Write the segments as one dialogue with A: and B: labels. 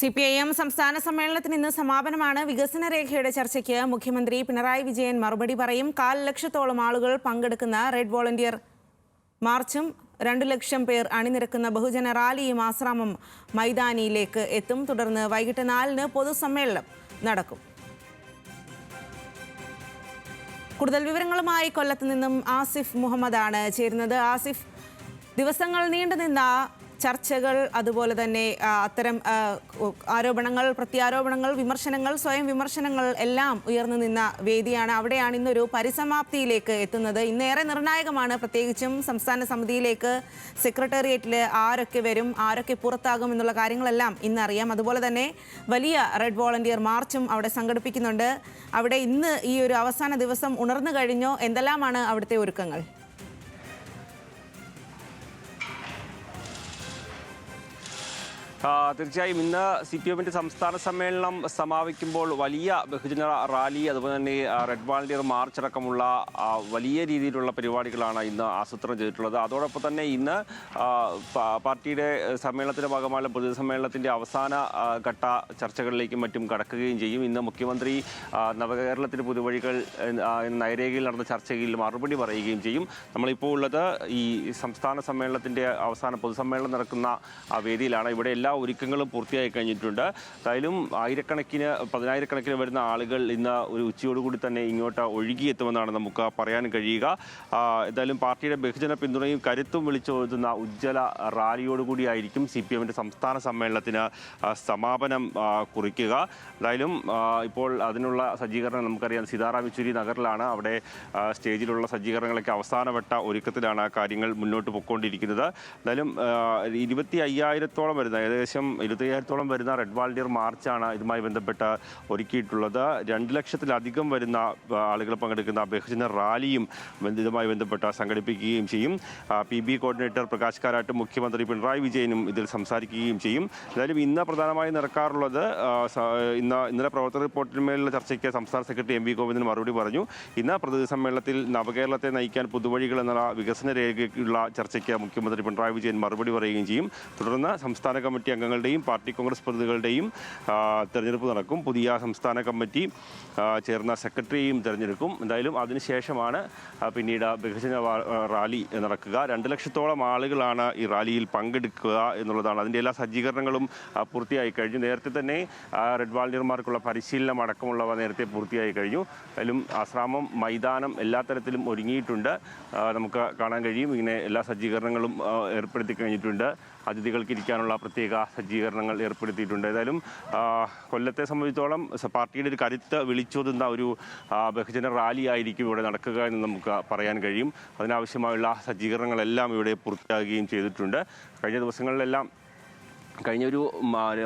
A: CPIM സംസ്ഥാന സമ്മേളനത്തിന് ഇന്ന് സമാപനമാണ്. വികസന രേഖയുടെ ചർച്ചയ്ക്ക് മുഖ്യമന്ത്രി പിണറായി വിജയൻ മറുപടി പറയും. 1.25 ലക്ഷത്തോളം ആളുകൾ പങ്കെടുക്കുന്ന റെഡ് വോളണ്ടിയർ മാർച്ചും 2 ലക്ഷം പേർ അണിനിരക്കുന്ന ബഹുജന റാലിയും ആശ്രാമം മൈതാനിയിലേക്ക് എത്തും. തുടർന്ന് വൈകിട്ട് 4-ന് പൊതുസമ്മേളനം നടക്കും. കൂടുതൽ വിവരങ്ങളുമായി കൊല്ലത്ത് നിന്നും ആസിഫ് മുഹമ്മദാണ് ചേരുന്നത്. ആസിഫ്, ദിവസങ്ങൾ നീണ്ടുനിന്ന ചർച്ചകൾ, അതുപോലെ തന്നെ അത്തരം ആരോപണങ്ങൾ, പ്രത്യാരോപണങ്ങൾ, വിമർശനങ്ങൾ, സ്വയം വിമർശനങ്ങൾ എല്ലാം ഉയർന്നു നിന്ന വേദിയാണ്. അവിടെയാണ് ഇന്നൊരു പരിസമാപ്തിയിലേക്ക് എത്തുന്നത്. ഇന്നേറെ നിർണായകമാണ്. പ്രത്യേകിച്ചും സംസ്ഥാന സമിതിയിലേക്ക് സെക്രട്ടേറിയറ്റിൽ ആരൊക്കെ വരും, ആരൊക്കെ പുറത്താകും എന്നുള്ള കാര്യങ്ങളെല്ലാം ഇന്നറിയാം. അതുപോലെ തന്നെ വലിയ റെഡ് വോളണ്ടിയർ മാർച്ചും അവിടെ സംഘടിപ്പിക്കുന്നുണ്ട്. അവിടെ ഇന്ന് ഈ ഒരു അവസാന ദിവസം ഉണർന്നു കഴിഞ്ഞോ? എന്തെല്ലാമാണ് അവിടുത്തെ ഒരുക്കങ്ങൾ?
B: തീർച്ചയായും ഇന്ന് CPIMന്റെ സംസ്ഥാന സമ്മേളനം സമാപിക്കുമ്പോൾ വലിയ ബഹുജന റാലി, അതുപോലെ തന്നെ റെഡ് വാളണ്ടിയർ മാർച്ച് അടക്കമുള്ള വലിയ രീതിയിലുള്ള പരിപാടികളാണ് ഇന്ന് ആസൂത്രണം ചെയ്തിട്ടുള്ളത്. അതോടൊപ്പം തന്നെ ഇന്ന് പാർട്ടിയുടെ സമ്മേളനത്തിന്റെ ഭാഗമായ പൊതുസമ്മേളനത്തിന്റെ അവസാന ഘട്ട ചർച്ചകളിലേക്കും മറ്റും കടക്കുകയും ചെയ്യും. ഇന്ന് മുഖ്യമന്ത്രി നവകേരളത്തിന് പുതുവഴികൾ നയരേഖയിൽ നടന്ന ചർച്ചയിൽ മറുപടി പറയുകയും ചെയ്യും. നമ്മളിപ്പോൾ ഉള്ളത് ഈ സംസ്ഥാന സമ്മേളനത്തിന്റെ അവസാന പൊതുസമ്മേളനം നടക്കുന്ന വേദിയിലാണ്. ഇവിടെ എല്ലാ ഒരുക്കങ്ങളും പൂർത്തിയായി കഴിഞ്ഞിട്ടുണ്ട്. എന്തായാലും പതിനായിരക്കണക്കിന് വരുന്ന ആളുകൾ ഇന്ന് ഒരു ഉച്ചയോടുകൂടി തന്നെ ഇങ്ങോട്ട് ഒഴുകിയെത്തുമെന്നാണ് നമുക്ക് പറയാൻ കഴിയുക. എന്തായാലും പാർട്ടിയുടെ ബഹുജന പിന്തുണയും കരുത്തും വിളിച്ചോതുന്ന ഉജ്ജ്വല റാലിയോടുകൂടിയായിരിക്കും CPIMന്റെ സംസ്ഥാന സമ്മേളനത്തിന് സമാപനം കുറിക്കുക. എന്തായാലും ഇപ്പോൾ അതിനുള്ള സജ്ജീകരണം നമുക്കറിയാം, സീതാറാം യെച്ചൂരി നഗറിലാണ്. അവിടെ സ്റ്റേജിലുള്ള സജ്ജീകരണങ്ങളൊക്കെ അവസാനവട്ട ഒരുക്കത്തിലാണ് കാര്യങ്ങൾ മുന്നോട്ട് പോയിക്കൊണ്ടിരിക്കുന്നത്. എന്തായാലും 25,000-ഓളം വരുന്ന, ഏകദേശം 25,000-ഓളം വരുന്ന റെഡ് വാളണ്ടിയർ മാർച്ചാണ് ഇതുമായി ബന്ധപ്പെട്ട് ഒരുക്കിയിട്ടുള്ളത്. 2 ലക്ഷത്തിലധികം വരുന്ന ആളുകൾ പങ്കെടുക്കുന്ന ബഹുജന റാലിയും ഇതുമായി ബന്ധപ്പെട്ട് സംഘടിപ്പിക്കുകയും ചെയ്യും. PB കോർഡിനേറ്റർ പ്രകാശ് കാരാട്ടും മുഖ്യമന്ത്രി പിണറായി വിജയനും ഇതിൽ സംസാരിക്കുകയും ചെയ്യും. എന്തായാലും ഇന്ന് പ്രധാനമായും നടക്കാറുള്ളത്, ഇന്നലെ പ്രവർത്തന റിപ്പോർട്ടിന്മേലുള്ള ചർച്ചയ്ക്ക് സംസ്ഥാന സെക്രട്ടറി MV ഗോവിന്ദൻ മറുപടി പറഞ്ഞു. ഇന്ന് പ്രതിനിധി സമ്മേളനത്തിൽ നവകേരളത്തെ നയിക്കാൻ പുതുവഴികൾ എന്നുള്ള വികസന രേഖയ്ക്കുള്ള ചർച്ചയ്ക്ക് മുഖ്യമന്ത്രി പിണറായി വിജയൻ മറുപടി പറയുകയും ചെയ്യും. തുടർന്ന് സംസ്ഥാന കമ്മിറ്റി അംഗങ്ങളുടെയും പാർട്ടി കോൺഗ്രസ് പ്രതിനിധികളുടെയും തെരഞ്ഞെടുപ്പ് നടക്കും. പുതിയ സംസ്ഥാന കമ്മിറ്റി ചേർന്ന സെക്രട്ടറിയെയും തെരഞ്ഞെടുക്കും. എന്തായാലും അതിനുശേഷമാണ് പിന്നീട് ബഹുജന റാലി നടക്കുക. 2 ലക്ഷത്തോളം ആളുകളാണ് ഈ റാലിയിൽ പങ്കെടുക്കുക എന്നുള്ളതാണ്. അതിൻ്റെ എല്ലാ സജ്ജീകരണങ്ങളും പൂർത്തിയായി കഴിഞ്ഞു. നേരത്തെ തന്നെ റെഡ് വാളണ്ടിയർമാർക്കുള്ള പരിശീലനം അടക്കമുള്ളവ നേരത്തെ പൂർത്തിയായി കഴിഞ്ഞു. എന്തായാലും ആശ്രാമം മൈതാനം എല്ലാ തരത്തിലും ഒരുങ്ങിയിട്ടുണ്ട്. നമുക്ക് കാണാൻ കഴിയും. ഇങ്ങനെ എല്ലാ സജ്ജീകരണങ്ങളും ഏർപ്പെടുത്തി കഴിഞ്ഞിട്ടുണ്ട്. അതിഥികൾക്ക് ഇരിക്കാനുള്ള പ്രത്യേക സജ്ജീകരണങ്ങൾ ഏർപ്പെടുത്തിയിട്ടുണ്ട്. ഏതായാലും കൊല്ലത്തെ സംബന്ധിച്ചോളം പാർട്ടിയുടെ ഒരു കരുത്ത് വിളിച്ചോതുന്ന ഒരു ബഹുജന റാലി ആയിരിക്കും ഇവിടെ നടക്കുക എന്ന് നമുക്ക് പറയാൻ കഴിയും. അതിനാവശ്യമായുള്ള സജ്ജീകരണങ്ങളെല്ലാം ഇവിടെ പൂർത്തിയാകുകയും ചെയ്തിട്ടുണ്ട്. കഴിഞ്ഞൊരു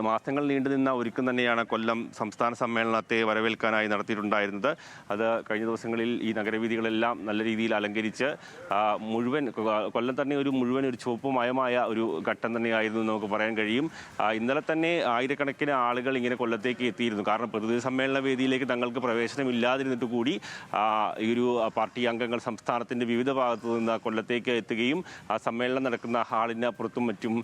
B: മാസങ്ങൾ നീണ്ടുനിന്ന ഒരുക്കം തന്നെയാണ് കൊല്ലം സംസ്ഥാന സമ്മേളനത്തെ വരവേൽക്കാനായി നടത്തിയിട്ടുണ്ടായിരുന്നത്. അത് കഴിഞ്ഞ ദിവസങ്ങളിൽ ഈ നഗരവീഥികളെല്ലാം നല്ല രീതിയിൽ അലങ്കരിച്ച് കൊല്ലം തന്നെ മുഴുവൻ ഒരു ചുവപ്പുമയമായ ഒരു ഘട്ടം തന്നെയായിരുന്നു നമുക്ക് പറയാൻ കഴിയും. ഇന്നലെ തന്നെ ആയിരക്കണക്കിന് ആളുകൾ ഇങ്ങനെ കൊല്ലത്തേക്ക് എത്തിയിരുന്നു. കാരണം പ്രതിനിധി സമ്മേളന വേദിയിലേക്ക് തങ്ങൾക്ക് പ്രവേശനമില്ലാതിരുന്നിട്ട് കൂടി ഈ ഒരു പാർട്ടി അംഗങ്ങൾ സംസ്ഥാനത്തിൻ്റെ വിവിധ ഭാഗത്തു നിന്ന് കൊല്ലത്തേക്ക് എത്തുകയും ആ സമ്മേളനം നടക്കുന്ന ഹാളിന് പുറത്തും മറ്റും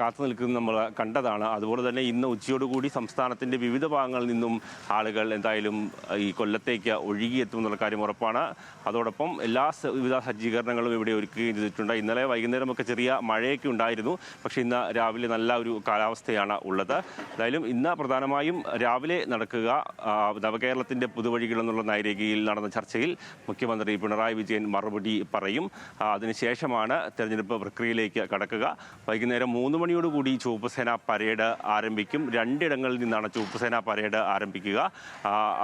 B: കാത്തു നിൽക്കുന്ന നമ്മൾ കണ്ടതാണ്. അതുപോലെ തന്നെ ഇന്ന് ഉച്ചയോടുകൂടി സംസ്ഥാനത്തിൻ്റെ വിവിധ ഭാഗങ്ങളിൽ നിന്നും ആളുകൾ എന്തായാലും ഈ കൊല്ലത്തേക്ക് ഒഴുകിയെത്തും എന്നുള്ള കാര്യം ഉറപ്പാണ്. അതോടൊപ്പം വിവിധ സജ്ജീകരണങ്ങളും ഇവിടെ ഒരുക്കുകയും ചെയ്തിട്ടുണ്ട്. ഇന്നലെ വൈകുന്നേരമൊക്കെ ചെറിയ മഴയൊക്കെ ഉണ്ടായിരുന്നു. പക്ഷേ ഇന്ന് രാവിലെ നല്ല ഒരു കാലാവസ്ഥയാണ് ഉള്ളത്. എന്തായാലും ഇന്ന് പ്രധാനമായും രാവിലെ നടക്കുക നവകേരളത്തിൻ്റെ പുതുവഴികൾ എന്നുള്ള നയരേഖയിൽ നടന്ന ചർച്ചയിൽ മുഖ്യമന്ത്രി പിണറായി വിജയൻ മറുപടി പറയും. അതിനുശേഷമാണ് തെരഞ്ഞെടുപ്പ് പ്രക്രിയയിലേക്ക് കടക്കുക. വൈകുന്നേരം 3 മണിയോടുകൂടി ചുവപ്പ് സേന പരേഡ് ആരംഭിക്കും. 2 ഇടങ്ങളിൽ നിന്നാണ് ചുവപ്പ് സേന പരേഡ് ആരംഭിക്കുക.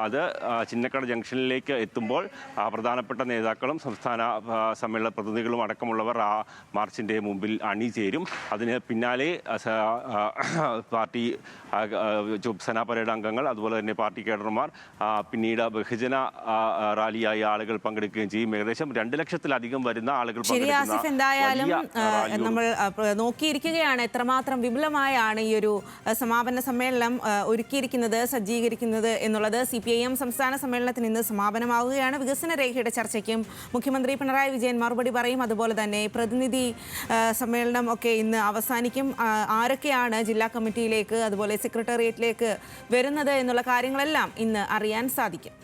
B: അത് ചിന്നക്കട ജംഗ്ഷനിലേക്ക് എത്തുമ്പോൾ പ്രധാനപ്പെട്ട നേതാക്കളും സംസ്ഥാന സമ്മേളന പ്രതിനിധികളും അടക്കമുള്ളവർ ആ മാർച്ചിൻ്റെ മുമ്പിൽ അണിചേരും. അതിന് പിന്നാലെ പാർട്ടി ചുവപ്പ് സേന പരേഡ് അംഗങ്ങൾ, അതുപോലെ തന്നെ പാർട്ടി കേഡർമാർ, പിന്നീട് ബഹുജന റാലിയായി ആളുകൾ പങ്കെടുക്കുകയും ചെയ്യും. ഏകദേശം 2 ലക്ഷത്തിലധികം വരുന്ന ആളുകൾ
A: എന്തായാലും നമ്മൾ നോക്കിയിരിക്കുകയാണ് എത്രമാത്രം വിപുല വിപുലമായാണ് ഈ ഒരു സമാപന സമ്മേളനം ഒരുക്കിയിരിക്കുന്നത്, സജ്ജീകരിക്കുന്നത് എന്നുള്ളത്. CPIM സംസ്ഥാന സമ്മേളനത്തിന് ഇന്ന് സമാപനമാവുകയാണ്. വികസന രേഖയുടെ ചർച്ചയ്ക്കും മുഖ്യമന്ത്രി പിണറായി വിജയൻ മറുപടി പറയും. അതുപോലെ തന്നെ പ്രതിനിധി സമ്മേളനം ഒക്കെ ഇന്ന് അവസാനിക്കും. ആരൊക്കെയാണ് ജില്ലാ കമ്മിറ്റിയിലേക്ക് അതുപോലെ സെക്രട്ടേറിയറ്റിലേക്ക് വരുന്നത് എന്നുള്ള കാര്യങ്ങളെല്ലാം ഇന്ന് അറിയാൻ സാധിക്കും.